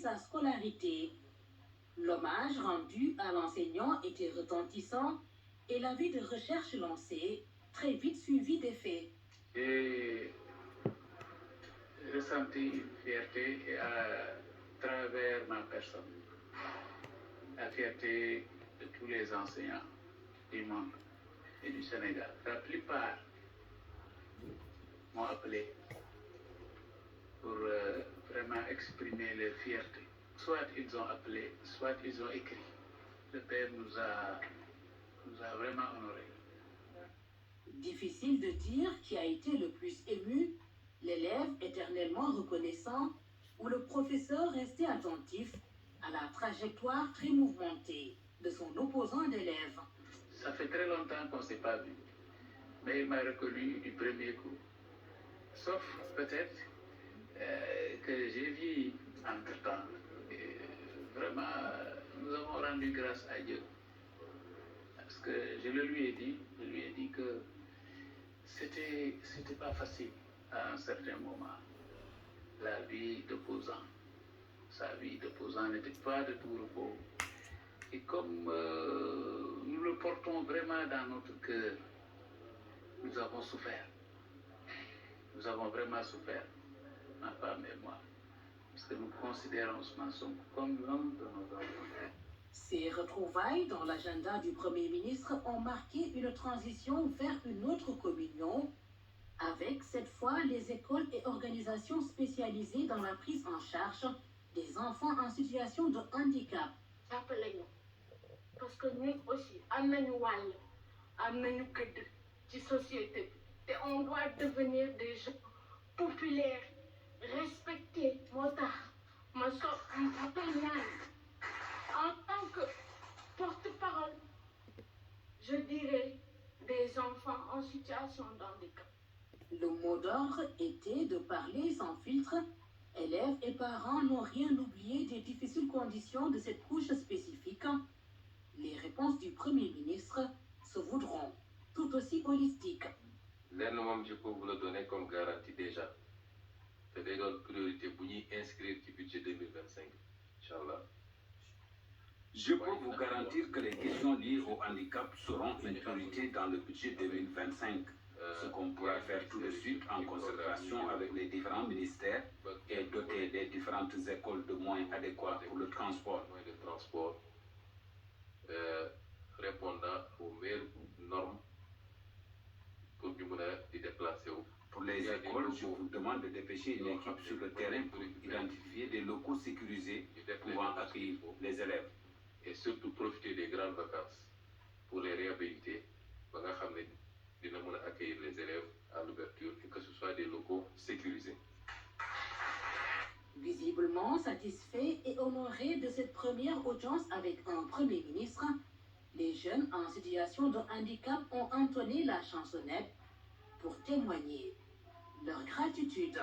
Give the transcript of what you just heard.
sa scolarité. L'hommage rendu à l'enseignant était retentissant et l'avis de recherche lancé, très vite suivi des faits. J'ai ressenti une fierté à travers ma personne, la fierté de tous les enseignants du monde et du Sénégal. La plupart m'ont appelé pour vraiment exprimer leur fierté. Soit ils ont appelé, soit ils ont écrit. Le père nous a vraiment honorés. Difficile de dire qui a été le plus ému, l'élève éternellement reconnaissant ou le professeur resté attentif à la trajectoire très mouvementée de son opposant d'élève. Ça fait très longtemps qu'on ne s'est pas vu, mais il m'a reconnu du premier coup. Sauf peut-être que j'ai vu entre-temps. Vraiment, nous avons rendu grâce à Dieu. Parce que je lui ai dit que c'était pas facile à un certain moment. La vie d'opposant, sa vie d'opposant n'était pas de tout repos. Et comme nous le portons vraiment dans notre cœur, nous avons souffert. Nous avons vraiment souffert, ma femme et moi. Parce que nous considérons Ousmane Sonko comme l'un de nos enfants. Ces retrouvailles dans l'agenda du Premier ministre ont marqué une transition vers une autre communion, avec cette fois les écoles et organisations spécialisées dans la prise en charge des enfants en situation de handicap. Parce que nous aussi, amenons que de société. Et on doit devenir des gens populaires, respectés. En tant que porte-parole, je dirais des enfants en situation de handicap. Le mot d'ordre était de parler sans filtre. Élèves et parents n'ont rien oublié des difficiles conditions de cette couche spécifique. Les réponses du Premier ministre se voudront tout aussi holistiques. L'un je peux vous le donner comme garantie déjà. C'est une priorité pour nous inscrire au budget 2025. Inch'Allah. Je peux vous garantir que les questions liées au handicap seront une priorité dans le budget 2025. Ce qu'on pourra faire tout de suite en concertation avec les différents ministères et doter les différentes écoles de moyens adéquats pour le transport. Répondant aux meilleures normes pour nous déplacer. Pour les écoles, je vous demande de dépêcher une équipe sur le terrain pour identifier des locaux sécurisés pouvant accueillir les élèves. Et surtout profiter des grandes vacances pour les réhabiliter. Pour accueillir les élèves à l'ouverture et que ce soit des locaux sécurisés. Visiblement satisfait et honoré de cette première audience avec un Premier ministre, les jeunes en situation de handicap ont entonné la chansonnette pour témoigner leur gratitude.